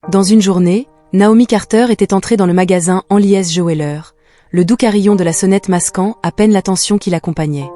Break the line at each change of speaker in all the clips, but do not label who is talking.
Dans une journée, Naomi Carter était entrée dans le magasin Henley S. Jeweler, le doux carillon de la sonnette masquant à peine l'attention qui l'accompagnait.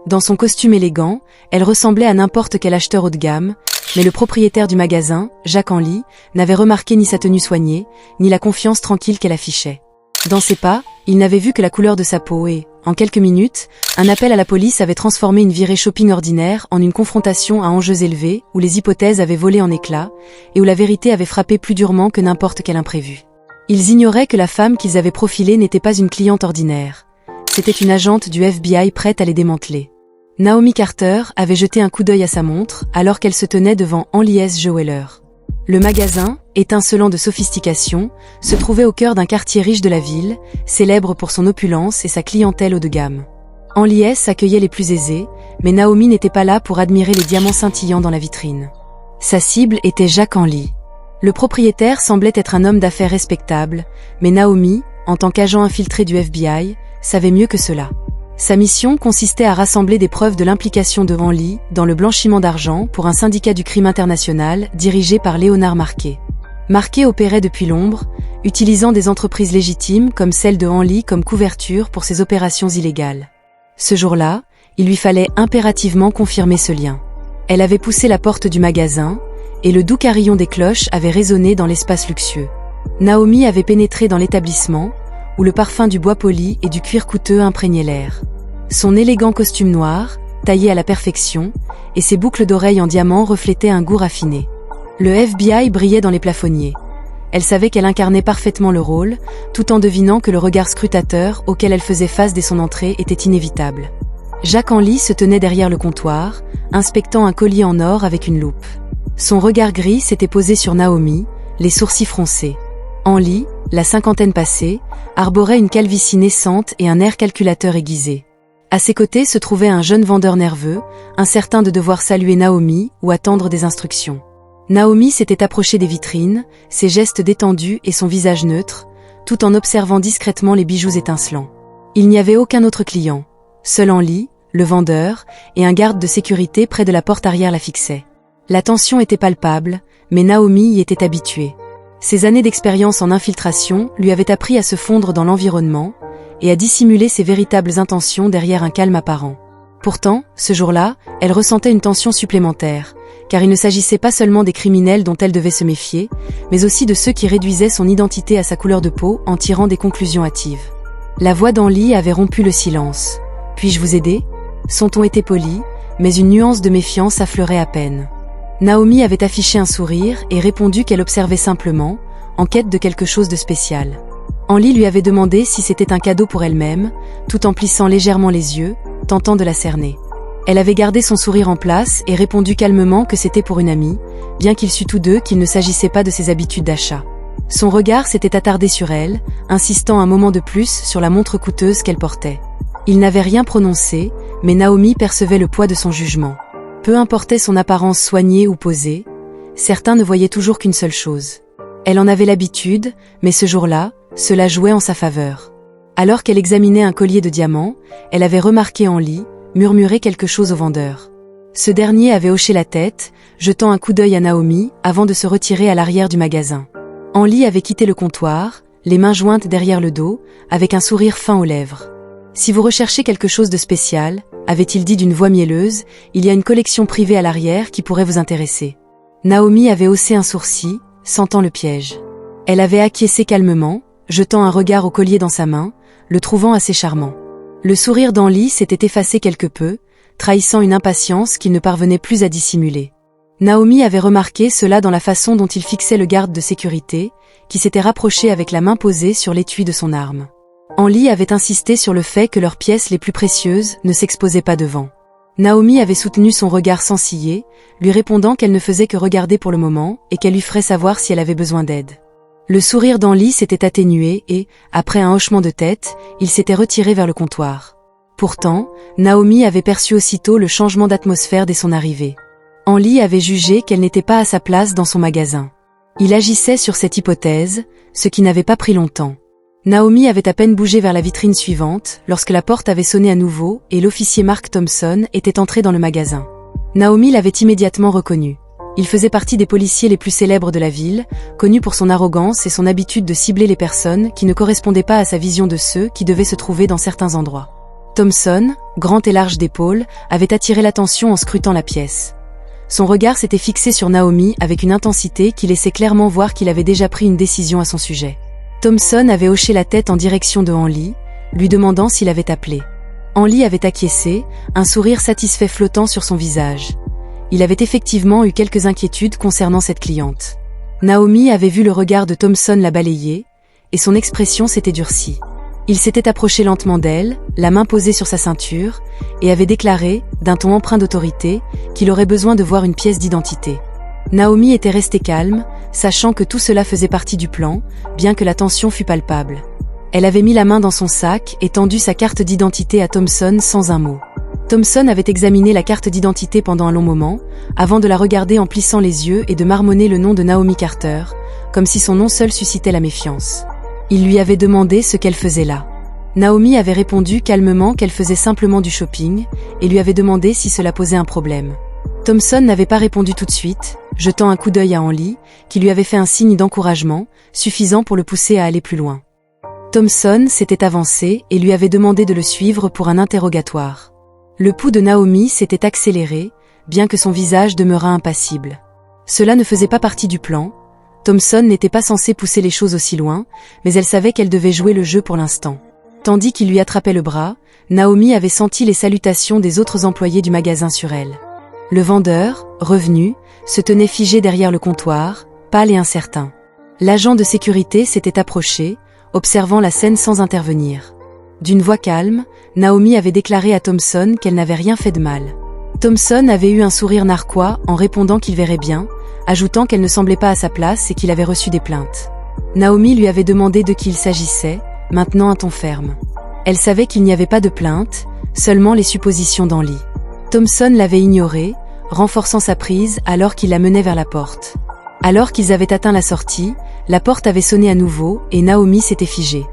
Dans son costume élégant, elle ressemblait à n'importe quel acheteur haut de gamme, mais le propriétaire du magasin, Jacques Henley, n'avait remarqué ni sa tenue soignée, ni la confiance tranquille qu'elle affichait. Dans ses pas, il n'avait vu que la couleur de sa peau et, en quelques minutes, un appel à la police avait transformé une virée shopping ordinaire en une confrontation à enjeux élevés où les hypothèses avaient volé en éclats et où la vérité avait frappé plus durement que n'importe quel imprévu. Ils ignoraient que la femme qu'ils avaient profilée n'était pas une cliente ordinaire. C'était une agente du FBI prête à les démanteler. Naomi Carter avait jeté un coup d'œil à sa montre alors qu'elle se tenait devant Henley S. Jeweler. Le magasin, étincelant de sophistication, se trouvait au cœur d'un quartier riche de la ville, célèbre pour son opulence et sa clientèle haut de gamme. Henley S accueillait les plus aisés, mais Naomi n'était pas là pour admirer les diamants scintillants dans la vitrine. Sa cible était Jacques Henley. Le propriétaire semblait être un homme d'affaires respectable, mais Naomi, en tant qu'agent infiltré du FBI, savait mieux que cela. Sa mission consistait à rassembler des preuves de l'implication de Henley dans le blanchiment d'argent pour un syndicat du crime international dirigé par Léonard Marquet. Marquet opérait depuis l'ombre, utilisant des entreprises légitimes comme celle de Henley comme couverture pour ses opérations illégales. Ce jour-là, il lui fallait impérativement confirmer ce lien. Elle avait poussé la porte du magasin, et le doux carillon des cloches avait résonné dans l'espace luxueux. Naomi avait pénétré dans l'établissement, où le parfum du bois poli et du cuir coûteux imprégnaient l'air. Son élégant costume noir, taillé à la perfection, et ses boucles d'oreilles en diamant reflétaient un goût raffiné. Le FBI brillait dans les plafonniers. Elle savait qu'elle incarnait parfaitement le rôle, tout en devinant que le regard scrutateur auquel elle faisait face dès son entrée était inévitable. Jacques Henley se tenait derrière le comptoir, inspectant un collier en or avec une loupe. Son regard gris s'était posé sur Naomi, les sourcils froncés. Henley, la cinquantaine passée, arborait une calvitie naissante et un air calculateur aiguisé. À ses côtés se trouvait un jeune vendeur nerveux, incertain de devoir saluer Naomi ou attendre des instructions. Naomi s'était approchée des vitrines, ses gestes détendus et son visage neutre, tout en observant discrètement les bijoux étincelants. Il n'y avait aucun autre client. Seul Henley, le vendeur, et un garde de sécurité près de la porte arrière la fixaient. La tension était palpable, mais Naomi y était habituée. Ses années d'expérience en infiltration lui avaient appris à se fondre dans l'environnement et à dissimuler ses véritables intentions derrière un calme apparent. Pourtant, ce jour-là, elle ressentait une tension supplémentaire, car il ne s'agissait pas seulement des criminels dont elle devait se méfier, mais aussi de ceux qui réduisaient son identité à sa couleur de peau en tirant des conclusions hâtives. La voix d'Henley avait rompu le silence. « Puis-je vous aider ?» Son ton était poli, mais une nuance de méfiance affleurait à peine. Naomi avait affiché un sourire et répondu qu'elle observait simplement, en quête de quelque chose de spécial. Henley lui avait demandé si c'était un cadeau pour elle-même, tout en plissant légèrement les yeux, tentant de la cerner. Elle avait gardé son sourire en place et répondu calmement que c'était pour une amie, bien qu'ils sût tous deux qu'il ne s'agissait pas de ses habitudes d'achat. Son regard s'était attardé sur elle, insistant un moment de plus sur la montre coûteuse qu'elle portait. Il n'avait rien prononcé, mais Naomi percevait le poids de son jugement. Peu importait son apparence soignée ou posée, certains ne voyaient toujours qu'une seule chose. Elle en avait l'habitude, mais ce jour-là, cela jouait en sa faveur. Alors qu'elle examinait un collier de diamants, elle avait remarqué Henley, murmurer quelque chose au vendeur. Ce dernier avait hoché la tête, jetant un coup d'œil à Naomi avant de se retirer à l'arrière du magasin. Henley avait quitté le comptoir, les mains jointes derrière le dos, avec un sourire fin aux lèvres. « Si vous recherchez quelque chose de spécial, avait-il dit d'une voix mielleuse, il y a une collection privée à l'arrière qui pourrait vous intéresser. » Naomi avait haussé un sourcil, sentant le piège. Elle avait acquiescé calmement, jetant un regard au collier dans sa main, le trouvant assez charmant. Le sourire d'Henley s'était effacé quelque peu, trahissant une impatience qu'il ne parvenait plus à dissimuler. Naomi avait remarqué cela dans la façon dont il fixait le garde de sécurité, qui s'était rapproché avec la main posée sur l'étui de son arme. Henley avait insisté sur le fait que leurs pièces les plus précieuses ne s'exposaient pas devant. Naomi avait soutenu son regard sans ciller, lui répondant qu'elle ne faisait que regarder pour le moment et qu'elle lui ferait savoir si elle avait besoin d'aide. Le sourire d'Henley s'était atténué et, après un hochement de tête, il s'était retiré vers le comptoir. Pourtant, Naomi avait perçu aussitôt le changement d'atmosphère dès son arrivée. Henley avait jugé qu'elle n'était pas à sa place dans son magasin. Il agissait sur cette hypothèse, ce qui n'avait pas pris longtemps. Naomi avait à peine bougé vers la vitrine suivante lorsque la porte avait sonné à nouveau et l'officier Mark Thompson était entré dans le magasin. Naomi l'avait immédiatement reconnu. Il faisait partie des policiers les plus célèbres de la ville, connu pour son arrogance et son habitude de cibler les personnes qui ne correspondaient pas à sa vision de ceux qui devaient se trouver dans certains endroits. Thompson, grand et large d'épaules, avait attiré l'attention en scrutant la pièce. Son regard s'était fixé sur Naomi avec une intensité qui laissait clairement voir qu'il avait déjà pris une décision à son sujet. Thompson avait hoché la tête en direction de Henley, lui demandant s'il avait appelé. Henley avait acquiescé, un sourire satisfait flottant sur son visage. Il avait effectivement eu quelques inquiétudes concernant cette cliente. Naomi avait vu le regard de Thompson la balayer, et son expression s'était durcie. Il s'était approché lentement d'elle, la main posée sur sa ceinture, et avait déclaré, d'un ton empreint d'autorité, qu'il aurait besoin de voir une pièce d'identité. Naomi était restée calme, sachant que tout cela faisait partie du plan, bien que la tension fût palpable. Elle avait mis la main dans son sac et tendu sa carte d'identité à Thompson sans un mot. Thompson avait examiné la carte d'identité pendant un long moment, avant de la regarder en plissant les yeux et de marmonner le nom de Naomi Carter, comme si son nom seul suscitait la méfiance. Il lui avait demandé ce qu'elle faisait là. Naomi avait répondu calmement qu'elle faisait simplement du shopping, et lui avait demandé si cela posait un problème. Thompson n'avait pas répondu tout de suite, jetant un coup d'œil à Henley, qui lui avait fait un signe d'encouragement, suffisant pour le pousser à aller plus loin. Thompson s'était avancé et lui avait demandé de le suivre pour un interrogatoire. Le pouls de Naomi s'était accéléré, bien que son visage demeurât impassible. Cela ne faisait pas partie du plan. Thompson n'était pas censé pousser les choses aussi loin, mais elle savait qu'elle devait jouer le jeu pour l'instant. Tandis qu'il lui attrapait le bras, Naomi avait senti les salutations des autres employés du magasin sur elle. Le vendeur, revenu, se tenait figé derrière le comptoir, pâle et incertain. L'agent de sécurité s'était approché, observant la scène sans intervenir. D'une voix calme, Naomi avait déclaré à Thompson qu'elle n'avait rien fait de mal. Thompson avait eu un sourire narquois en répondant qu'il verrait bien, ajoutant qu'elle ne semblait pas à sa place et qu'il avait reçu des plaintes. Naomi lui avait demandé de qui il s'agissait, maintenant un ton ferme. Elle savait qu'il n'y avait pas de plainte, seulement les suppositions d'Henley. Thompson l'avait ignorée, renforçant sa prise alors qu'il la menait vers la porte. Alors qu'ils avaient atteint la sortie, la porte avait sonné à nouveau et Naomi s'était figée.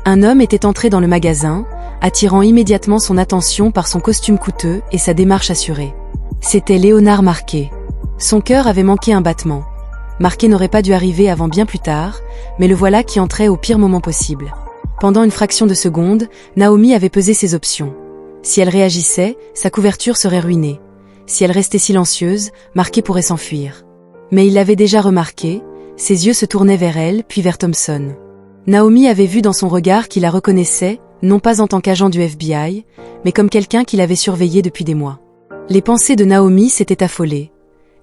Un homme était entré dans le magasin, attirant immédiatement son attention par son costume coûteux et sa démarche assurée. C'était Léonard Marquet. Son cœur avait manqué un battement. Marquet n'aurait pas dû arriver avant bien plus tard, mais le voilà qui entrait au pire moment possible. Pendant une fraction de seconde, Naomi avait pesé ses options. Si elle réagissait, sa couverture serait ruinée. Si elle restait silencieuse, Marquet pourrait s'enfuir. Mais il l'avait déjà remarqué, ses yeux se tournaient vers elle, puis vers Thompson. Naomi avait vu dans son regard qu'il la reconnaissait, non pas en tant qu'agent du FBI, mais comme quelqu'un qui l'avait surveillé depuis des mois. Les pensées de Naomi s'étaient affolées.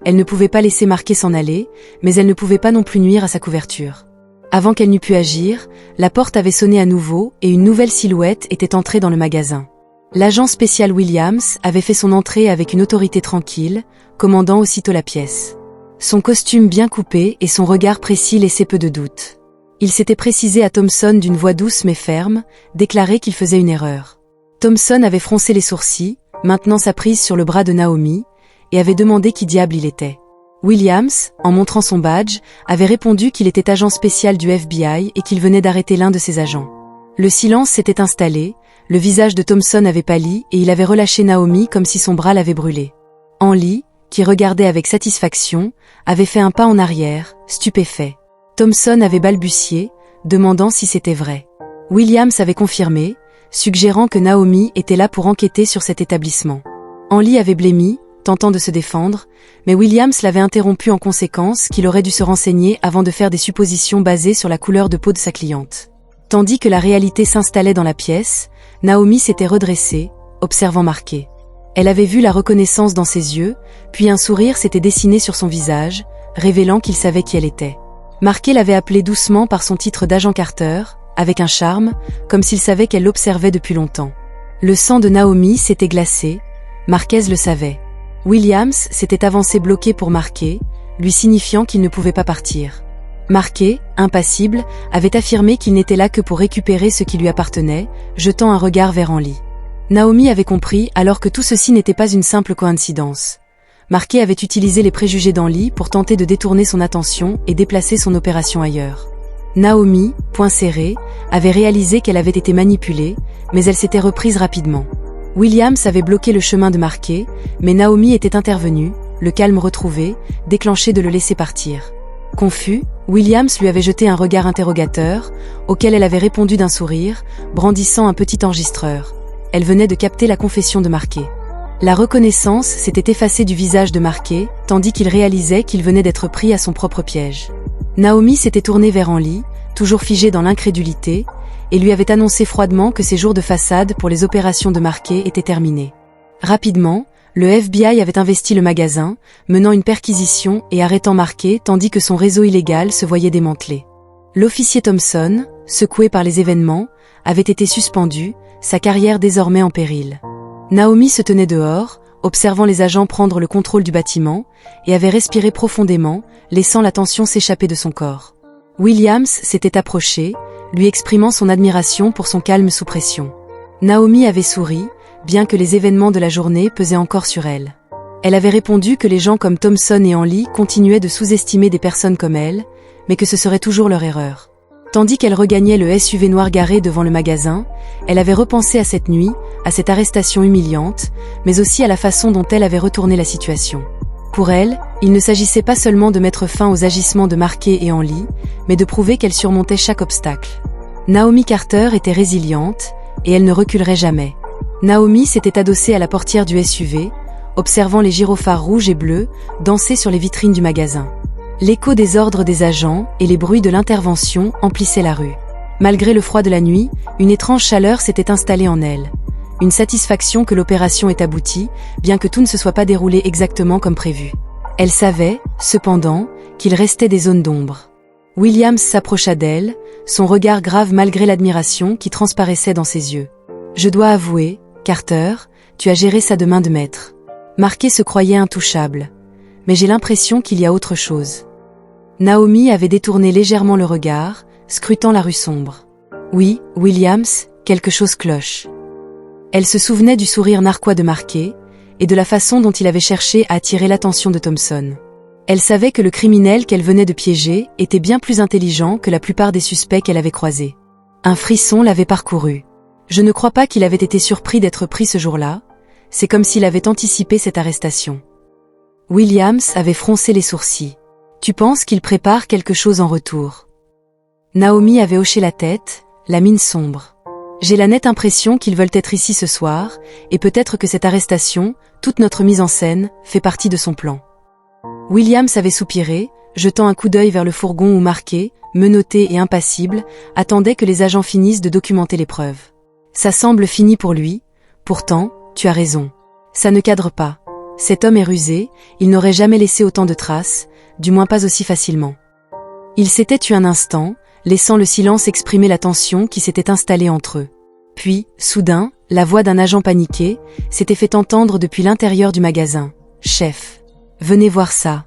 Elle ne pouvait pas laisser Marquet s'en aller, mais elle ne pouvait pas non plus nuire à sa couverture. Avant qu'elle n'eût pu agir, la porte avait sonné à nouveau et une nouvelle silhouette était entrée dans le magasin. L'agent spécial Williams avait fait son entrée avec une autorité tranquille, commandant aussitôt la pièce. Son costume bien coupé et son regard précis laissaient peu de doute. Il s'était précisé à Thompson d'une voix douce mais ferme, déclaré qu'il faisait une erreur. Thompson avait froncé les sourcils, maintenant sa prise sur le bras de Naomi, et avait demandé qui diable il était. Williams, en montrant son badge, avait répondu qu'il était agent spécial du FBI et qu'il venait d'arrêter l'un de ses agents. Le silence s'était installé, le visage de Thompson avait pâli et il avait relâché Naomi comme si son bras l'avait brûlé. Henley, qui regardait avec satisfaction, avait fait un pas en arrière, stupéfait. Thompson avait balbutié, demandant si c'était vrai. Williams avait confirmé, suggérant que Naomi était là pour enquêter sur cet établissement. Henley avait blêmi, tentant de se défendre, mais Williams l'avait interrompu en conséquence qu'il aurait dû se renseigner avant de faire des suppositions basées sur la couleur de peau de sa cliente. Tandis que la réalité s'installait dans la pièce, Naomi s'était redressée, observant Marquet. Elle avait vu la reconnaissance dans ses yeux, puis un sourire s'était dessiné sur son visage, révélant qu'il savait qui elle était. Marquet l'avait appelée doucement par son titre d'agent Carter, avec un charme, comme s'il savait qu'elle l'observait depuis longtemps. Le sang de Naomi s'était glacé, Marquez le savait. Williams s'était avancé bloqué pour Marquet, lui signifiant qu'il ne pouvait pas partir. Marquet, impassible, avait affirmé qu'il n'était là que pour récupérer ce qui lui appartenait, jetant un regard vers Henley. Naomi avait compris alors que tout ceci n'était pas une simple coïncidence. Marquet avait utilisé les préjugés d'Henley pour tenter de détourner son attention et déplacer son opération ailleurs. Naomi, point serré, avait réalisé qu'elle avait été manipulée, mais elle s'était reprise rapidement. Williams avait bloqué le chemin de Marquet, mais Naomi était intervenue, le calme retrouvé, déclenché de le laisser partir. Confus, Williams lui avait jeté un regard interrogateur, auquel elle avait répondu d'un sourire, brandissant un petit enregistreur. Elle venait de capter la confession de Marquet. La reconnaissance s'était effacée du visage de Marquet, tandis qu'il réalisait qu'il venait d'être pris à son propre piège. Naomi s'était tournée vers Henley, toujours figée dans l'incrédulité, et lui avait annoncé froidement que ses jours de façade pour les opérations de Marquet étaient terminés. Rapidement, le FBI avait investi le magasin, menant une perquisition et arrêtant Marquet tandis que son réseau illégal se voyait démantelé. L'officier Thompson, secoué par les événements, avait été suspendu, sa carrière désormais en péril. Naomi se tenait dehors, observant les agents prendre le contrôle du bâtiment, et avait respiré profondément, laissant la tension s'échapper de son corps. Williams s'était approché, lui exprimant son admiration pour son calme sous pression. Naomi avait souri, bien que les événements de la journée pesaient encore sur elle. Elle avait répondu que les gens comme Thompson et Henley continuaient de sous-estimer des personnes comme elle, mais que ce serait toujours leur erreur. Tandis qu'elle regagnait le SUV noir garé devant le magasin, elle avait repensé à cette nuit, à cette arrestation humiliante, mais aussi à la façon dont elle avait retourné la situation. Pour elle, il ne s'agissait pas seulement de mettre fin aux agissements de Marquet et Henley, mais de prouver qu'elle surmontait chaque obstacle. Naomi Carter était résiliente, et elle ne reculerait jamais. Naomi s'était adossée à la portière du SUV, observant les gyrophares rouges et bleus danser sur les vitrines du magasin. L'écho des ordres des agents et les bruits de l'intervention emplissaient la rue. Malgré le froid de la nuit, une étrange chaleur s'était installée en elle. Une satisfaction que l'opération ait abouti, bien que tout ne se soit pas déroulé exactement comme prévu. Elle savait, cependant, qu'il restait des zones d'ombre. Williams s'approcha d'elle, son regard grave malgré l'admiration qui transparaissait dans ses yeux. « Je dois avouer, Carter, tu as géré ça de main de maître. » Marquet se croyait intouchable. Mais j'ai l'impression qu'il y a autre chose. Naomi avait détourné légèrement le regard, scrutant la rue sombre. Oui, Williams, quelque chose cloche. Elle se souvenait du sourire narquois de Marquet, et de la façon dont il avait cherché à attirer l'attention de Thompson. Elle savait que le criminel qu'elle venait de piéger était bien plus intelligent que la plupart des suspects qu'elle avait croisés. Un frisson l'avait parcouru. Je ne crois pas qu'il avait été surpris d'être pris ce jour-là, c'est comme s'il avait anticipé cette arrestation. Williams avait froncé les sourcils. Tu penses qu'il prépare quelque chose en retour? Naomi avait hoché la tête, la mine sombre. J'ai la nette impression qu'ils veulent être ici ce soir, et peut-être que cette arrestation, toute notre mise en scène, fait partie de son plan. Williams avait soupiré, jetant un coup d'œil vers le fourgon où Marquet, menotté et impassible, attendait que les agents finissent de documenter les preuves. Ça semble fini pour lui, pourtant, tu as raison. Ça ne cadre pas. Cet homme est rusé, il n'aurait jamais laissé autant de traces, du moins pas aussi facilement. Il s'était tu un instant, laissant le silence exprimer la tension qui s'était installée entre eux. Puis, soudain, la voix d'un agent paniqué s'était fait entendre depuis l'intérieur du magasin. « Chef, venez voir ça. »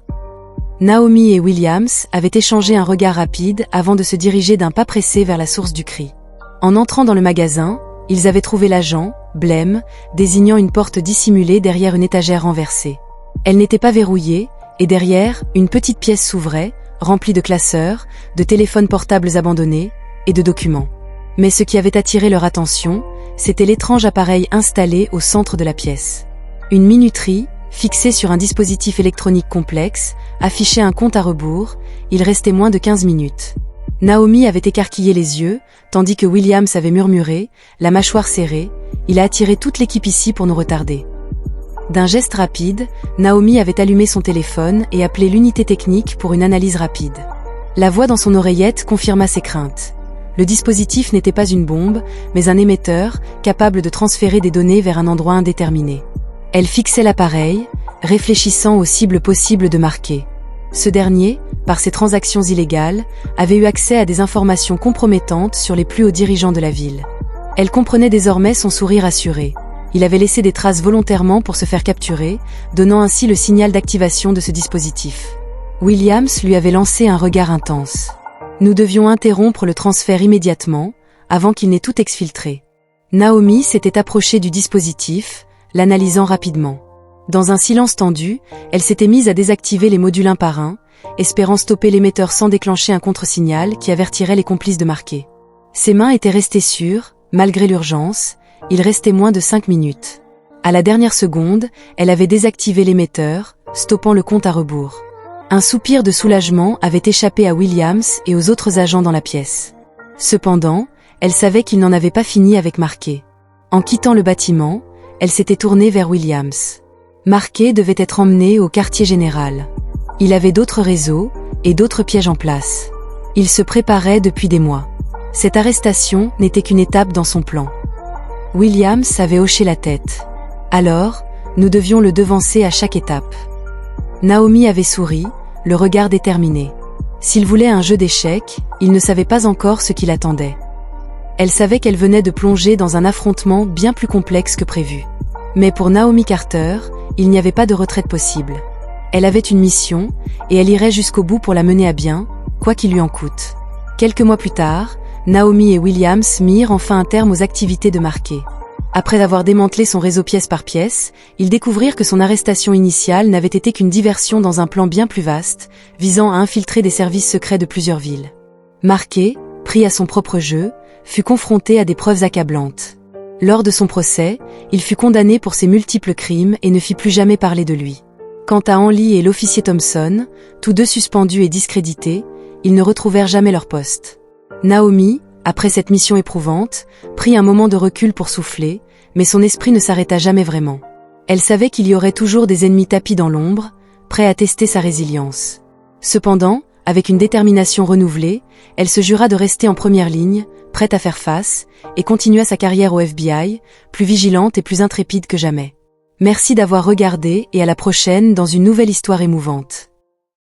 Naomi et Williams avaient échangé un regard rapide avant de se diriger d'un pas pressé vers la source du cri. En entrant dans le magasin, ils avaient trouvé l'agent, blême, désignant une porte dissimulée derrière une étagère renversée. Elle n'était pas verrouillée, et derrière, une petite pièce s'ouvrait, remplie de classeurs, de téléphones portables abandonnés, et de documents. Mais ce qui avait attiré leur attention, c'était l'étrange appareil installé au centre de la pièce. Une minuterie, fixée sur un dispositif électronique complexe, affichait un compte à rebours, il restait moins de 15 minutes. Naomi avait écarquillé les yeux, tandis que Williams avait murmuré, la mâchoire serrée, « Il a attiré toute l'équipe ici pour nous retarder. » D'un geste rapide, Naomi avait allumé son téléphone et appelé l'unité technique pour une analyse rapide. La voix dans son oreillette confirma ses craintes. Le dispositif n'était pas une bombe, mais un émetteur, capable de transférer des données vers un endroit indéterminé. Elle fixait l'appareil, réfléchissant aux cibles possibles de Marquet. Ce dernier, par ses transactions illégales, avait eu accès à des informations compromettantes sur les plus hauts dirigeants de la ville. Elle comprenait désormais son sourire assuré. Il avait laissé des traces volontairement pour se faire capturer, donnant ainsi le signal d'activation de ce dispositif. Williams lui avait lancé un regard intense. Nous devions interrompre le transfert immédiatement, avant qu'il n'ait tout exfiltré. Naomi s'était approchée du dispositif, l'analysant rapidement. Dans un silence tendu, elle s'était mise à désactiver les modules un par un, espérant stopper l'émetteur sans déclencher un contre-signal qui avertirait les complices de Marquet. Ses mains étaient restées sûres, malgré l'urgence, il restait moins de 5 minutes. À la dernière seconde, elle avait désactivé l'émetteur, stoppant le compte à rebours. Un soupir de soulagement avait échappé à Williams et aux autres agents dans la pièce. Cependant, elle savait qu'il n'en avait pas fini avec Marquet. En quittant le bâtiment, elle s'était tournée vers Williams. Marquet devait être emmené au quartier général. Il avait d'autres réseaux et d'autres pièges en place. Il se préparait depuis des mois. Cette arrestation n'était qu'une étape dans son plan. Williams avait hoché la tête. Alors, nous devions le devancer à chaque étape. Naomi avait souri, le regard déterminé. S'il voulait un jeu d'échecs, il ne savait pas encore ce qui l'attendait. Elle savait qu'elle venait de plonger dans un affrontement bien plus complexe que prévu. Mais pour Naomi Carter, il n'y avait pas de retraite possible. Elle avait une mission, et elle irait jusqu'au bout pour la mener à bien, quoi qu'il lui en coûte. Quelques mois plus tard, Naomi et Williams mirent enfin un terme aux activités de Marquet. Après avoir démantelé son réseau pièce par pièce, ils découvrirent que son arrestation initiale n'avait été qu'une diversion dans un plan bien plus vaste, visant à infiltrer des services secrets de plusieurs villes. Marquet, pris à son propre jeu, fut confronté à des preuves accablantes. Lors de son procès, il fut condamné pour ses multiples crimes et ne fit plus jamais parler de lui. Quant à Henley et l'officier Thompson, tous deux suspendus et discrédités, ils ne retrouvèrent jamais leur poste. Naomi, après cette mission éprouvante, prit un moment de recul pour souffler, mais son esprit ne s'arrêta jamais vraiment. Elle savait qu'il y aurait toujours des ennemis tapis dans l'ombre, prêts à tester sa résilience. Cependant, avec une détermination renouvelée, elle se jura de rester en première ligne, prête à faire face, et continua sa carrière au FBI, plus vigilante et plus intrépide que jamais. Merci d'avoir regardé et à la prochaine dans une nouvelle histoire émouvante.